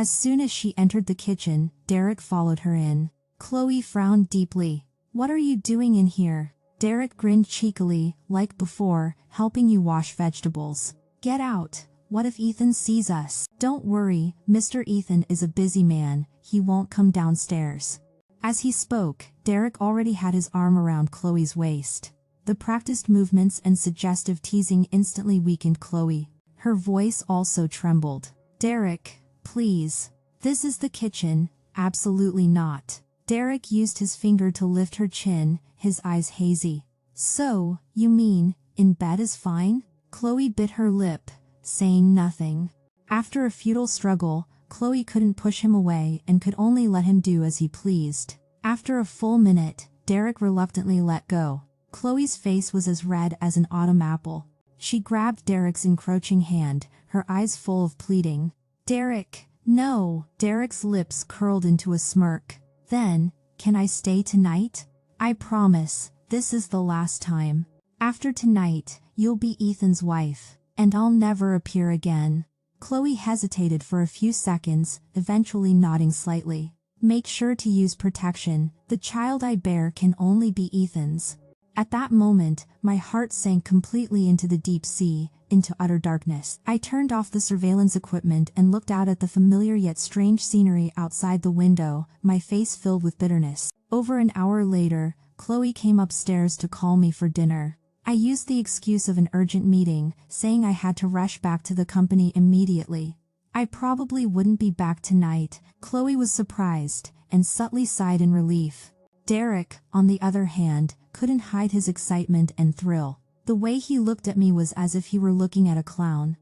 As soon as she entered the kitchen, Derek followed her in. Chloe frowned deeply. "What are you doing in here?" Derek grinned cheekily, "Like before, helping you wash vegetables." "Get out. What if Ethan sees us?" "Don't worry, Mr. Ethan is a busy man, he won't come downstairs." As he spoke, Derek already had his arm around Chloe's waist. The practiced movements and suggestive teasing instantly weakened Chloe. Her voice also trembled. "Derek, please. This is the kitchen." "Absolutely not." Derek used his finger to lift her chin, his eyes hazy. "So, you mean, in bed is fine?" Chloe bit her lip, saying nothing. After a futile struggle, Chloe couldn't push him away and could only let him do as he pleased. After a full minute, Derek reluctantly let go. Chloe's face was as red as an autumn apple. She grabbed Derek's encroaching hand, her eyes full of pleading. "Derek, no." Derek's lips curled into a smirk. "Then, can I stay tonight? I promise, this is the last time. After tonight, you'll be Ethan's wife, and I'll never appear again." Chloe hesitated for a few seconds, eventually nodding slightly. "Make sure to use protection. The child I bear can only be Ethan's." At that moment, my heart sank completely into the deep sea, into utter darkness. I turned off the surveillance equipment and looked out at the familiar yet strange scenery outside the window, my face filled with bitterness. Over an hour later, Chloe came upstairs to call me for dinner. I used the excuse of an urgent meeting, saying I had to rush back to the company immediately. "I probably wouldn't be back tonight." Chloe was surprised, and subtly sighed in relief. Derek, on the other hand, couldn't hide his excitement and thrill. The way he looked at me was as if he were looking at a clown.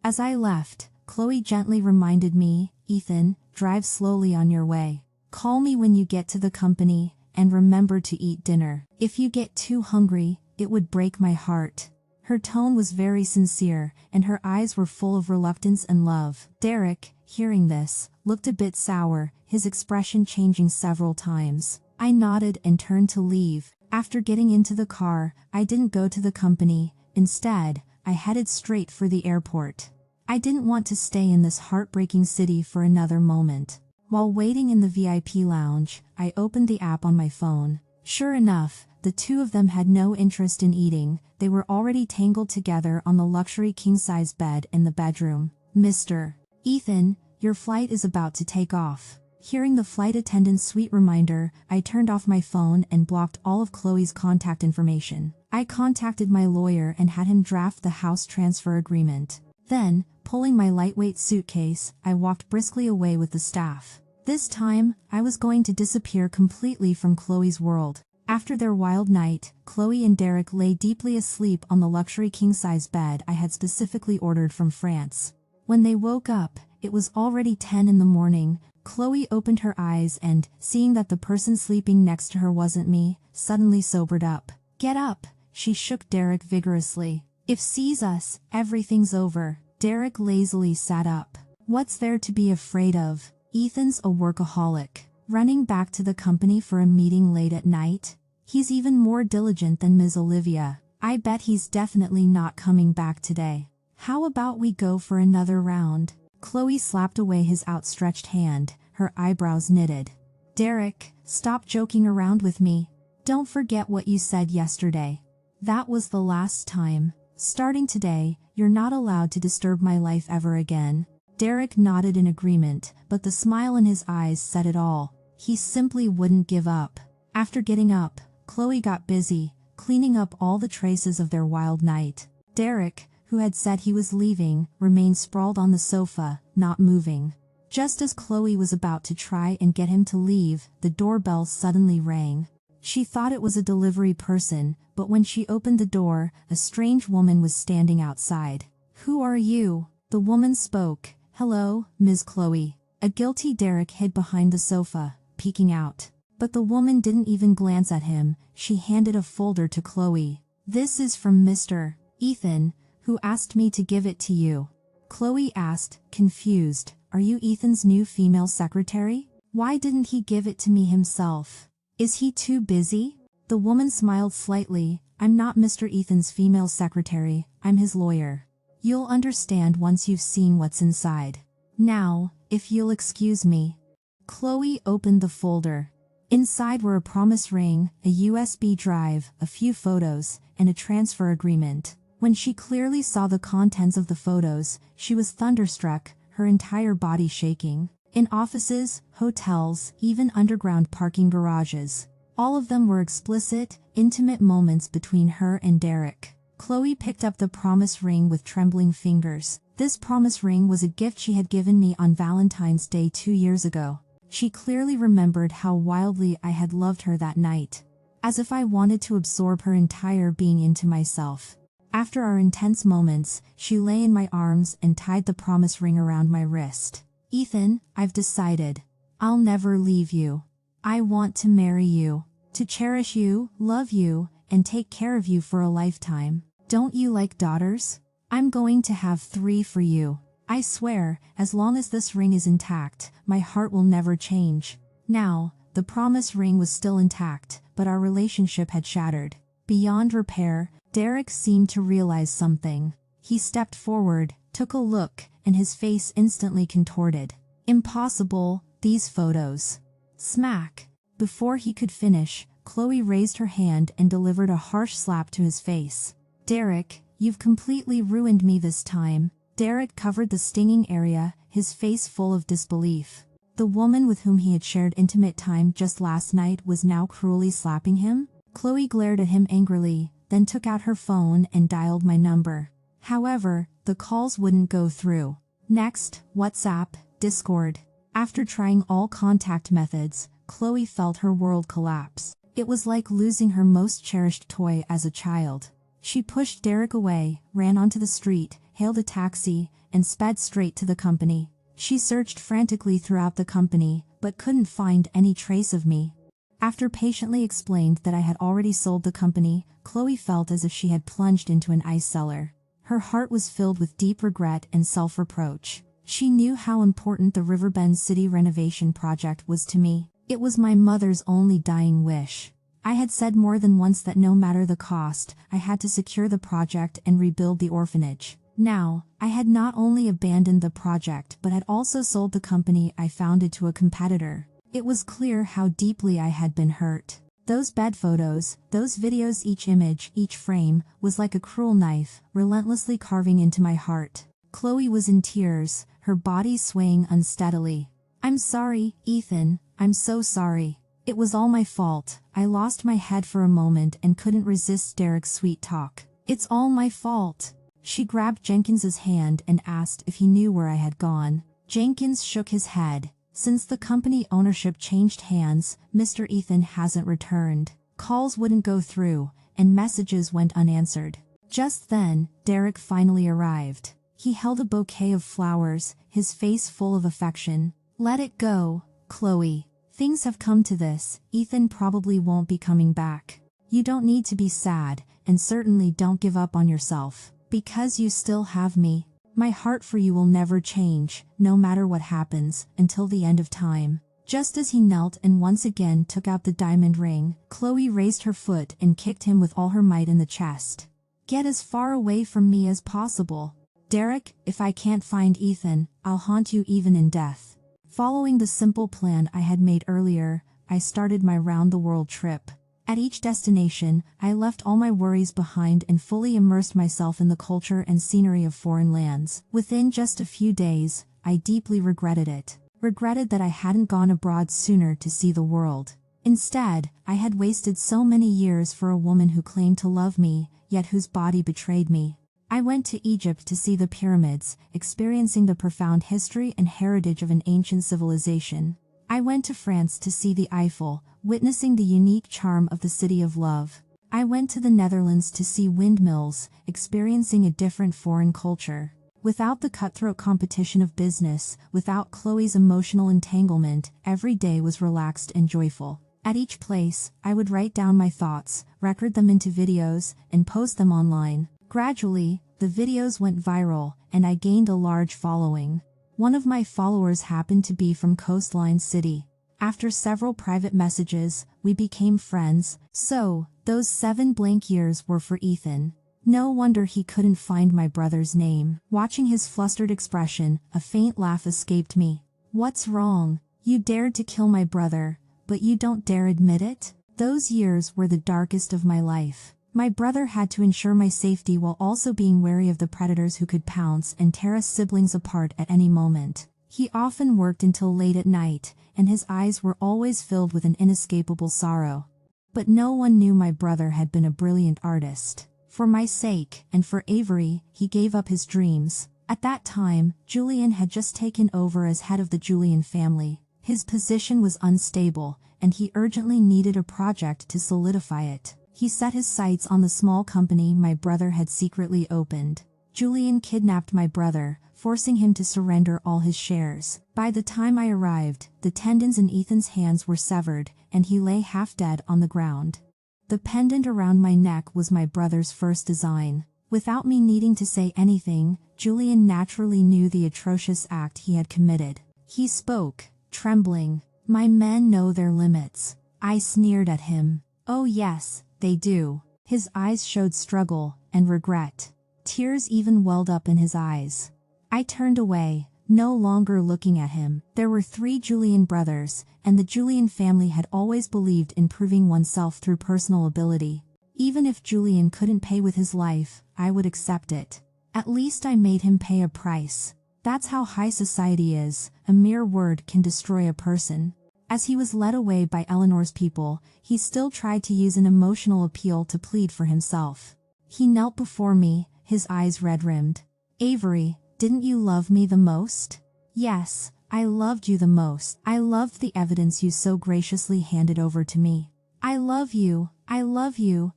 As I left, Chloe gently reminded me, "Ethan, drive slowly on your way. Call me when you get to the company, and remember to eat dinner. If you get too hungry, it would break my heart." Her tone was very sincere, and her eyes were full of reluctance and love. Derek, hearing this, looked a bit sour, his expression changing several times. I nodded and turned to leave. After getting into the car, I didn't go to the company. Instead, I headed straight for the airport. I didn't want to stay in this heartbreaking city for another moment. While waiting in the VIP lounge, I opened the app on my phone. Sure enough, the two of them had no interest in eating. They were already tangled together on the luxury king-size bed in the bedroom. "Mr. Ethan, your flight is about to take off." Hearing the flight attendant's sweet reminder, I turned off my phone and blocked all of Chloe's contact information. I contacted my lawyer and had him draft the house transfer agreement. Then, pulling my lightweight suitcase, I walked briskly away with the staff. This time, I was going to disappear completely from Chloe's world. After their wild night, Chloe and Derek lay deeply asleep on the luxury king-size bed I had specifically ordered from France. When they woke up, it was already 10 in the morning. Chloe opened her eyes and, seeing that the person sleeping next to her wasn't me, suddenly sobered up. "Get up!" She shook Derek vigorously. "If sees us, everything's over." Derek lazily sat up. "What's there to be afraid of? Ethan's a workaholic. Running back to the company for a meeting late at night? He's even more diligent than Ms. Olivia. I bet he's definitely not coming back today. How about we go for another round?" Chloe slapped away his outstretched hand, her eyebrows knitted. "Derek, stop joking around with me. Don't forget what you said yesterday. That was the last time. Starting today, you're not allowed to disturb my life ever again." Derek nodded in agreement, but the smile in his eyes said it all. He simply wouldn't give up. After getting up, Chloe got busy, cleaning up all the traces of their wild night. Derek, who had said he was leaving, remained sprawled on the sofa, not moving. Just as Chloe was about to try and get him to leave, the doorbell suddenly rang. She thought it was a delivery person, but when she opened the door, a strange woman was standing outside. "Who are you?" The woman spoke. "Hello, Ms. Chloe." A guilty Derek hid behind the sofa, peeking out. But the woman didn't even glance at him. She handed a folder to Chloe. "This is from Mr. Ethan, who asked me to give it to you." Chloe asked, confused, "Are you Ethan's new female secretary? Why didn't he give it to me himself? Is he too busy?" The woman smiled slightly. "I'm not Mr. Ethan's female secretary, I'm his lawyer. You'll understand once you've seen what's inside. Now, if you'll excuse me. Chloe opened the folder. Inside were a promise ring, a USB drive, a few photos, and a transfer agreement. When she clearly saw the contents of the photos, she was thunderstruck, her entire body shaking. In offices, hotels, even underground parking garages. All of them were explicit, intimate moments between her and Derek. Chloe picked up the promise ring with trembling fingers. This promise ring was a gift she had given me on Valentine's Day 2 years ago. She clearly remembered how wildly I had loved her that night. As if I wanted to absorb her entire being into myself. After our intense moments, she lay in my arms and tied the promise ring around my wrist. Ethan, I've decided. I'll never leave you. I want to marry you. To cherish you, love you, and take care of you for a lifetime. Don't you like daughters? I'm going to have 3 for you. I swear, as long as this ring is intact, my heart will never change. Now, the promise ring was still intact, but our relationship had shattered. Beyond repair, Derek seemed to realize something. He stepped forward, took a look, and his face instantly contorted. Impossible, these photos. Smack. Before he could finish, Chloe raised her hand and delivered a harsh slap to his face. Derek, you've completely ruined me this time. Derek covered the stinging area, his face full of disbelief. The woman with whom he had shared intimate time just last night was now cruelly slapping him? Chloe glared at him angrily, then took out her phone and dialed my number. However, the calls wouldn't go through. Next, WhatsApp, Discord. After trying all contact methods, Chloe felt her world collapse. It was like losing her most cherished toy as a child. She pushed Derek away, ran onto the street, hailed a taxi, and sped straight to the company. She searched frantically throughout the company, but couldn't find any trace of me. After patiently explained that I had already sold the company, Chloe felt as if she had plunged into an ice cellar. Her heart was filled with deep regret and self-reproach. She knew how important the Riverbend City renovation project was to me. It was my mother's only dying wish. I had said more than once that no matter the cost, I had to secure the project and rebuild the orphanage. Now, I had not only abandoned the project but had also sold the company I founded to a competitor. It was clear how deeply I had been hurt. Those bed photos, those videos, each image, each frame, was like a cruel knife, relentlessly carving into my heart. Chloe was in tears, her body swaying unsteadily. I'm sorry, Ethan, I'm so sorry. It was all my fault. I lost my head for a moment and couldn't resist Derek's sweet talk. It's all my fault. She grabbed Jenkins's hand and asked if he knew where I had gone. Jenkins shook his head. Since the company ownership changed hands, Mr. Ethan hasn't returned. Calls wouldn't go through, and messages went unanswered. Just then, Derek finally arrived. He held a bouquet of flowers, his face full of affection. Let it go, Chloe. Things have come to this. Ethan probably won't be coming back. You don't need to be sad, and certainly don't give up on yourself. Because you still have me. My heart for you will never change, no matter what happens, until the end of time. Just as he knelt and once again took out the diamond ring, Chloe raised her foot and kicked him with all her might in the chest. Get as far away from me as possible. Derek, if I can't find Ethan, I'll haunt you even in death. Following the simple plan I had made earlier, I started my round-the-world trip. At each destination, I left all my worries behind and fully immersed myself in the culture and scenery of foreign lands. Within just a few days, I deeply regretted it. Regretted that I hadn't gone abroad sooner to see the world. Instead, I had wasted so many years for a woman who claimed to love me, yet whose body betrayed me. I went to Egypt to see the pyramids, experiencing the profound history and heritage of an ancient civilization. I went to France to see the Eiffel, witnessing the unique charm of the city of love. I went to the Netherlands to see windmills, experiencing a different foreign culture. Without the cutthroat competition of business, without Chloe's emotional entanglement, every day was relaxed and joyful. At each place, I would write down my thoughts, record them into videos, and post them online. Gradually, the videos went viral, and I gained a large following. One of my followers happened to be from Coastline City. After several private messages, we became friends. So, those 7 blank years were for Ethan. No wonder he couldn't find my brother's name. Watching his flustered expression, a faint laugh escaped me. What's wrong? You dared to kill my brother, but you don't dare admit it? Those years were the darkest of my life. My brother had to ensure my safety while also being wary of the predators who could pounce and tear us siblings apart at any moment. He often worked until late at night, and his eyes were always filled with an inescapable sorrow. But no one knew my brother had been a brilliant artist. For my sake, and for Avery, he gave up his dreams. At that time, Julian had just taken over as head of the Julian family. His position was unstable, and he urgently needed a project to solidify it. He set his sights on the small company my brother had secretly opened. Julian kidnapped my brother, forcing him to surrender all his shares. By the time I arrived, the tendons in Ethan's hands were severed, and he lay half dead on the ground. The pendant around my neck was my brother's first design. Without me needing to say anything, Julian naturally knew the atrocious act he had committed. He spoke, trembling. "My men know their limits." I sneered at him. "Oh yes, they do." His eyes showed struggle and regret. Tears even welled up in his eyes. I turned away, no longer looking at him. There were 3 Julian brothers, and the Julian family had always believed in proving oneself through personal ability. Even if Julian couldn't pay with his life, I would accept it. At least I made him pay a price. That's how high society is. A mere word can destroy a person. As he was led away by Eleanor's people, he still tried to use an emotional appeal to plead for himself. He knelt before me, his eyes red-rimmed. "Avery, didn't you love me the most?" "Yes, I loved you the most. I loved the evidence you so graciously handed over to me. I love you,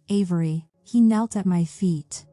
Avery." He knelt at my feet.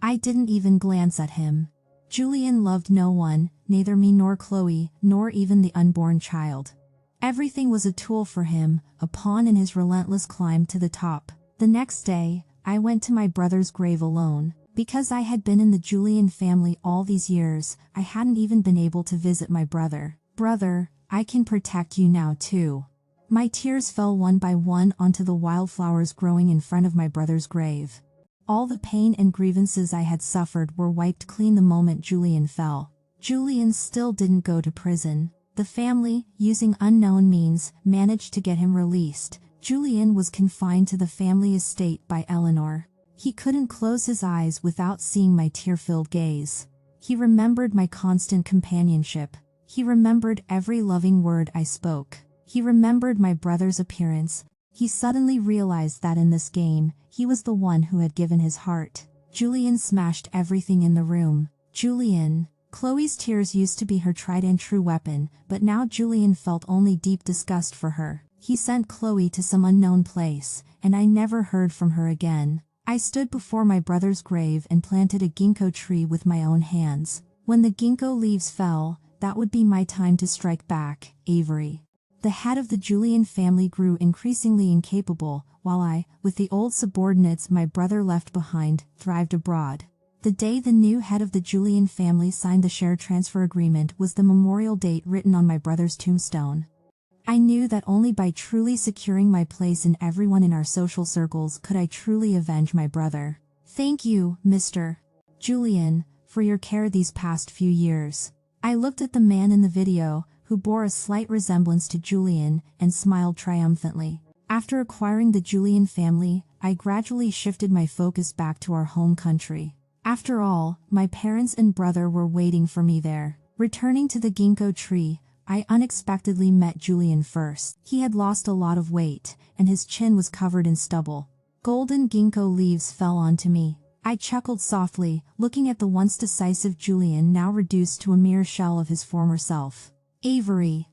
I didn't even glance at him. Julian loved no one, neither me nor Chloe, nor even the unborn child. Everything was a tool for him, a pawn in his relentless climb to the top. The next day, I went to my brother's grave alone. Because I had been in the Julian family all these years, I hadn't even been able to visit my brother. "Brother, I can protect you now too." My tears fell one by one onto the wildflowers growing in front of my brother's grave. All the pain and grievances I had suffered were wiped clean the moment Julian fell. Julian still didn't go to prison. The family, using unknown means, managed to get him released. Julian was confined to the family estate by Eleanor. He couldn't close his eyes without seeing my tear-filled gaze. He remembered my constant companionship. He remembered every loving word I spoke. He remembered my brother's appearance. He suddenly realized that in this game, he was the one who had given his heart. Julian smashed everything in the room. Julian. Chloe's tears used to be her tried and true weapon, but now Julian felt only deep disgust for her. He sent Chloe to some unknown place, and I never heard from her again. I stood before my brother's grave and planted a ginkgo tree with my own hands. When the ginkgo leaves fell, that would be my time to strike back, Avery. The head of the Julian family grew increasingly incapable, while I, with the old subordinates my brother left behind, thrived abroad. The day the new head of the Julian family signed the share transfer agreement was the memorial date written on my brother's tombstone. I knew that only by truly securing my place in everyone in our social circles could I truly avenge my brother. "Thank you, Mr. Julian, for your care these past few years." I looked at the man in the video, who bore a slight resemblance to Julian, and smiled triumphantly. After acquiring the Julian family, I gradually shifted my focus back to our home country. After all, my parents and brother were waiting for me there. Returning to the ginkgo tree, I unexpectedly met Julian first. He had lost a lot of weight, and his chin was covered in stubble. Golden ginkgo leaves fell onto me. I chuckled softly, looking at the once decisive Julian now reduced to a mere shell of his former self. "Avery.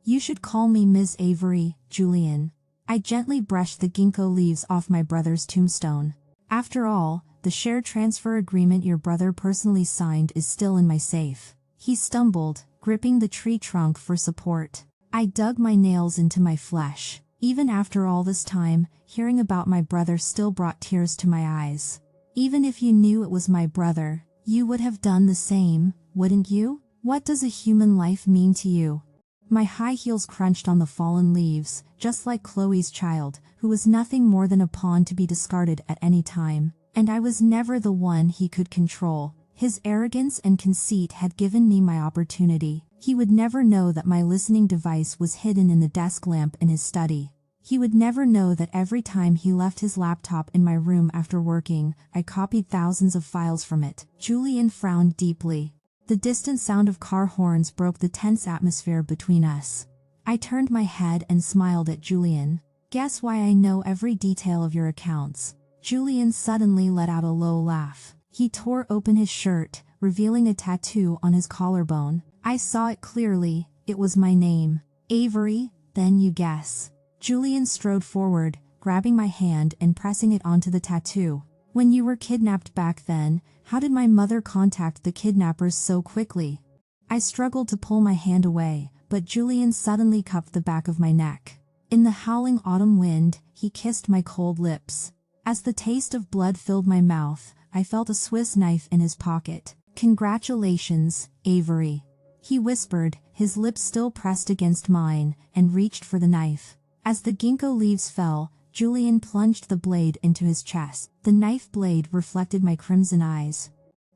You should call me Ms. Avery, Julian." I gently brushed the ginkgo leaves off my brother's tombstone. "After all, the share transfer agreement your brother personally signed is still in my safe." He stumbled, gripping the tree trunk for support. I dug my nails into my flesh. Even after all this time, hearing about my brother still brought tears to my eyes. "Even if you knew it was my brother, you would have done the same, wouldn't you? What does a human life mean to you?" My high heels crunched on the fallen leaves, just like Chloe's child, who was nothing more than a pawn to be discarded at any time. And I was never the one he could control. His arrogance and conceit had given me my opportunity. He would never know that my listening device was hidden in the desk lamp in his study. He would never know that every time he left his laptop in my room after working, I copied thousands of files from it. Julian frowned deeply. The distant sound of car horns broke the tense atmosphere between us. I turned my head and smiled at Julian. Guess why I know every detail of your accounts? Julian suddenly let out a low laugh. He tore open his shirt, revealing a tattoo on his collarbone. I saw it clearly. It was my name. Avery, then you guess. Julian strode forward, grabbing my hand and pressing it onto the tattoo. When you were kidnapped back then, how did my mother contact the kidnappers so quickly? I struggled to pull my hand away, but Julian suddenly cupped the back of my neck. In the howling autumn wind, he kissed my cold lips. As the taste of blood filled my mouth, I felt a Swiss knife in his pocket. Congratulations, Avery. He whispered, his lips still pressed against mine, and reached for the knife. As the ginkgo leaves fell, Julian plunged the blade into his chest. The knife blade reflected my crimson eyes.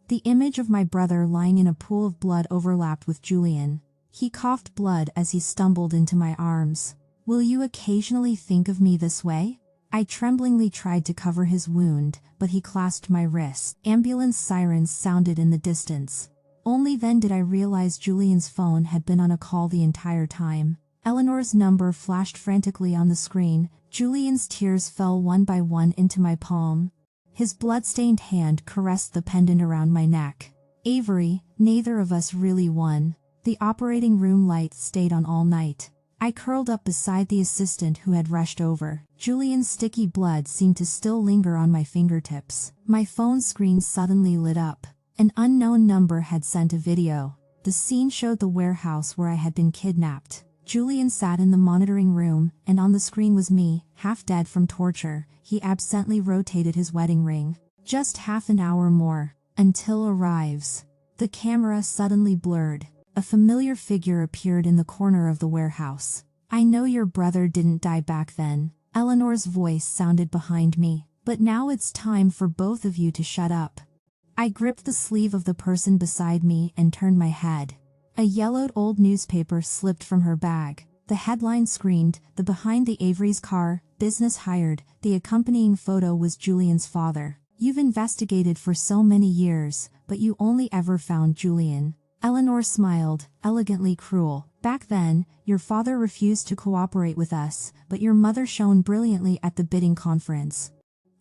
The image of my brother lying in a pool of blood overlapped with Julian. He coughed blood as he stumbled into my arms. Will you occasionally think of me this way? I tremblingly tried to cover his wound, but he clasped my wrist. Ambulance sirens sounded in the distance. Only then did I realize Julian's phone had been on a call the entire time. Eleanor's number flashed frantically on the screen. Julian's tears fell one by one into my palm. His blood-stained hand caressed the pendant around my neck. Avery, neither of us really won. The operating room lights stayed on all night. I curled up beside the assistant who had rushed over. Julian's sticky blood seemed to still linger on my fingertips. My phone screen suddenly lit up. An unknown number had sent a video. The scene showed the warehouse where I had been kidnapped. Julian sat in the monitoring room, and on the screen was me, half dead from torture. He absently rotated his wedding ring. Just half an hour more. Until arrives. The camera suddenly blurred. A familiar figure appeared in the corner of the warehouse. I know your brother didn't die back then. Eleanor's voice sounded behind me. But now it's time for both of you to shut up. I gripped the sleeve of the person beside me and turned my head. A yellowed old newspaper slipped from her bag. The headline screamed, "The behind the Avery's car, business hired." The accompanying photo was Julian's father. You've investigated for so many years, but you only ever found Julian. Eleanor smiled, elegantly cruel. Back then, your father refused to cooperate with us, but your mother shone brilliantly at the bidding conference.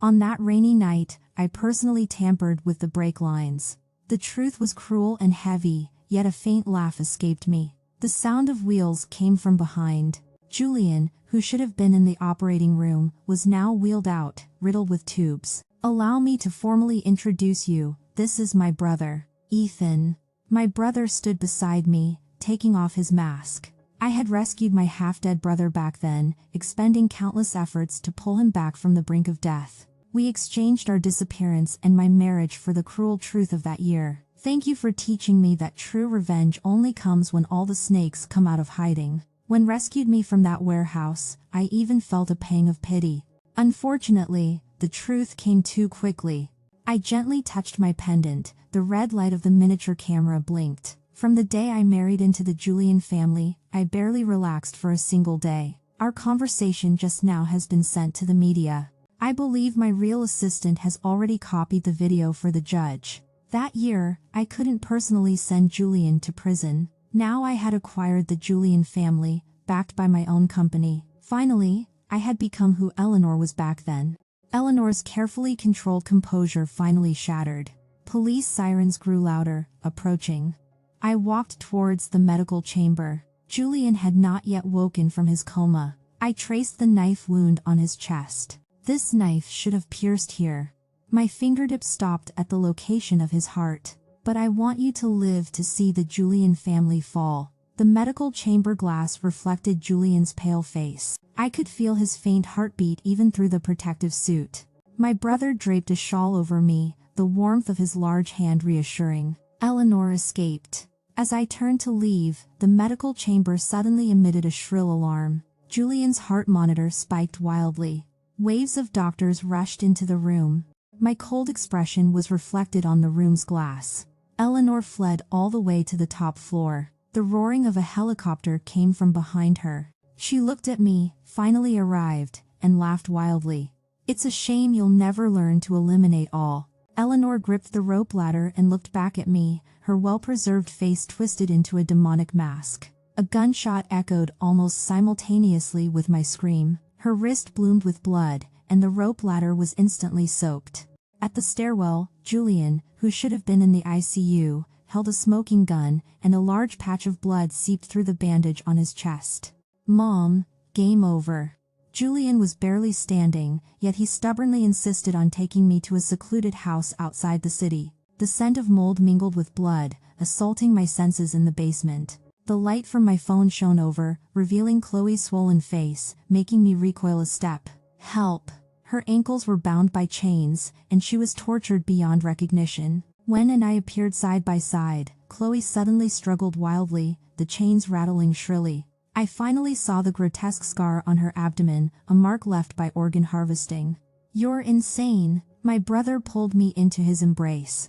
On that rainy night, I personally tampered with the brake lines. The truth was cruel and heavy, yet a faint laugh escaped me. The sound of wheels came from behind. Julian, who should have been in the operating room, was now wheeled out, riddled with tubes. Allow me to formally introduce you. This is my brother, Ethan. My brother stood beside me, taking off his mask. I had rescued my half-dead brother back then, expending countless efforts to pull him back from the brink of death. We exchanged our disappearance and my marriage for the cruel truth of that year. Thank you for teaching me that true revenge only comes when all the snakes come out of hiding. When rescued me from that warehouse, I even felt a pang of pity. Unfortunately, the truth came too quickly. I gently touched my pendant. The red light of the miniature camera blinked. From the day I married into the Julian family, I barely relaxed for a single day. Our conversation just now has been sent to the media. I believe my real assistant has already copied the video for the judge. That year, I couldn't personally send Julian to prison. Now I had acquired the Julian family, backed by my own company. Finally, I had become who Eleanor was back then. Eleanor's carefully controlled composure finally shattered. Police sirens grew louder, approaching. I walked towards the medical chamber. Julian had not yet woken from his coma. I traced the knife wound on his chest. This knife should have pierced here. My fingertips stopped at the location of his heart. But I want you to live to see the Julian family fall. The medical chamber glass reflected Julian's pale face. I could feel his faint heartbeat even through the protective suit. My brother draped a shawl over me, the warmth of his large hand reassuring. Eleanor escaped. As I turned to leave, the medical chamber suddenly emitted a shrill alarm. Julian's heart monitor spiked wildly. Waves of doctors rushed into the room. My cold expression was reflected on the room's glass. Eleanor fled all the way to the top floor. The roaring of a helicopter came from behind her. She looked at me, finally arrived, and laughed wildly. It's a shame you'll never learn to eliminate all. Eleanor gripped the rope ladder and looked back at me, her well-preserved face twisted into a demonic mask. A gunshot echoed almost simultaneously with my scream. Her wrist bloomed with blood, and the rope ladder was instantly soaked. At the stairwell, Julian, who should have been in the ICU, held a smoking gun, and a large patch of blood seeped through the bandage on his chest. Mom, game over. Julian was barely standing, yet he stubbornly insisted on taking me to a secluded house outside the city. The scent of mold mingled with blood, assaulting my senses in the basement. The light from my phone shone over, revealing Chloe's swollen face, making me recoil a step. Help! Her ankles were bound by chains, and she was tortured beyond recognition. When and I appeared side by side, Chloe suddenly struggled wildly, the chains rattling shrilly. I finally saw the grotesque scar on her abdomen, a mark left by organ harvesting. You're insane. My brother pulled me into his embrace.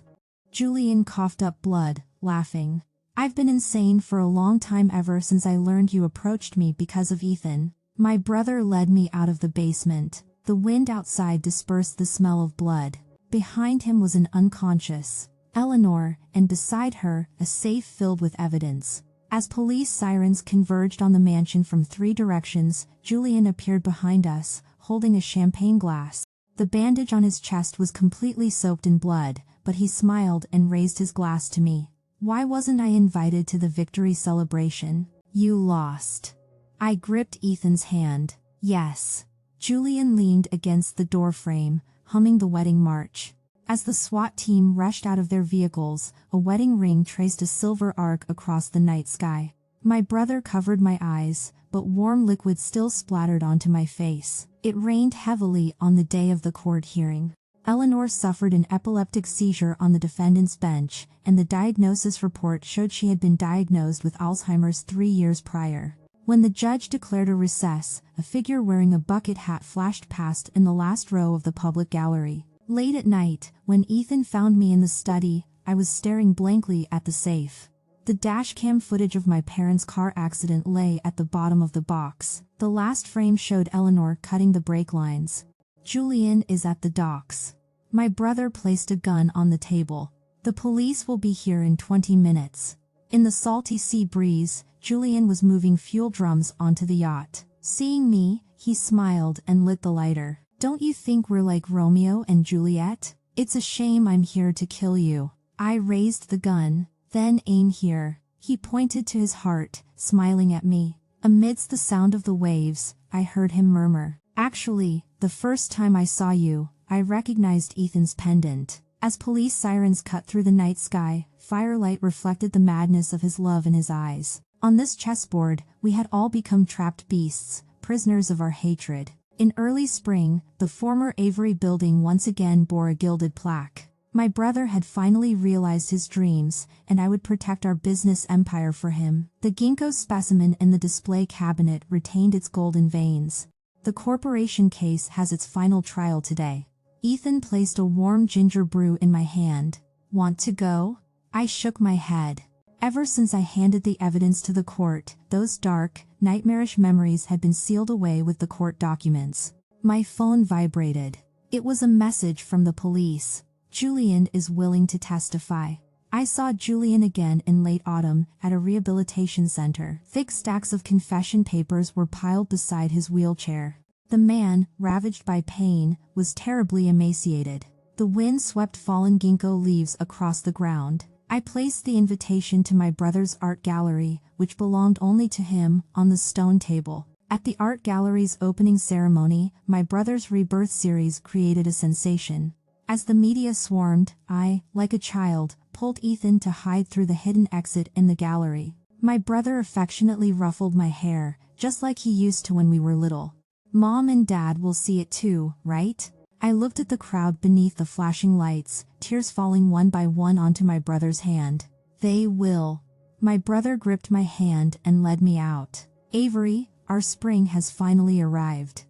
Julian coughed up blood, laughing. I've been insane for a long time, ever since I learned you approached me because of Ethan. My brother led me out of the basement. The wind outside dispersed the smell of blood. Behind him was an unconscious Eleanor, and beside her, a safe filled with evidence. As police sirens converged on the mansion from 3 directions, Julian appeared behind us, holding a champagne glass. The bandage on his chest was completely soaked in blood, but he smiled and raised his glass to me. Why wasn't I invited to the victory celebration? You lost. I gripped Ethan's hand. Yes. Julian leaned against the doorframe, humming the wedding march. As the SWAT team rushed out of their vehicles, a wedding ring traced a silver arc across the night sky. My brother covered my eyes, but warm liquid still splattered onto my face. It rained heavily on the day of the court hearing. Eleanor suffered an epileptic seizure on the defendant's bench, and the diagnosis report showed she had been diagnosed with Alzheimer's 3 years prior. When the judge declared a recess, a figure wearing a bucket hat flashed past in the last row of the public gallery. Late at night, when Ethan found me in the study, I was staring blankly at the safe. The dashcam footage of my parents' car accident lay at the bottom of the box. The last frame showed Eleanor cutting the brake lines. Julian is at the docks. My brother placed a gun on the table. The police will be here in 20 minutes. In the salty sea breeze, Julian was moving fuel drums onto the yacht. Seeing me, he smiled and lit the lighter. Don't you think we're like Romeo and Juliet? It's a shame I'm here to kill you. I raised the gun. Then aim here. He pointed to his heart, smiling at me. Amidst the sound of the waves, I heard him murmur, "Actually, the first time I saw you, I recognized Ethan's pendant." As police sirens cut through the night sky, firelight reflected the madness of his love in his eyes. On this chessboard, we had all become trapped beasts, prisoners of our hatred. In early spring, the former Avery building once again bore a gilded plaque. My brother had finally realized his dreams, and I would protect our business empire for him. The ginkgo specimen in the display cabinet retained its golden veins. The corporation case has its final trial today. Ethan placed a warm ginger brew in my hand. Want to go? I shook my head. Ever since I handed the evidence to the court, those dark, nightmarish memories had been sealed away with the court documents. My phone vibrated. It was a message from the police. Julian is willing to testify. I saw Julian again in late autumn at a rehabilitation center. Thick stacks of confession papers were piled beside his wheelchair. The man, ravaged by pain, was terribly emaciated. The wind swept fallen ginkgo leaves across the ground. I placed the invitation to my brother's art gallery, which belonged only to him, on the stone table. At the art gallery's opening ceremony, my brother's rebirth series created a sensation. As the media swarmed, I, like a child, pulled Ethan to hide through the hidden exit in the gallery. My brother affectionately ruffled my hair, just like he used to when we were little. Mom and Dad will see it too, right? I looked at the crowd beneath the flashing lights, tears falling one by one onto my brother's hand. They will. My brother gripped my hand and led me out. Avery, our spring has finally arrived.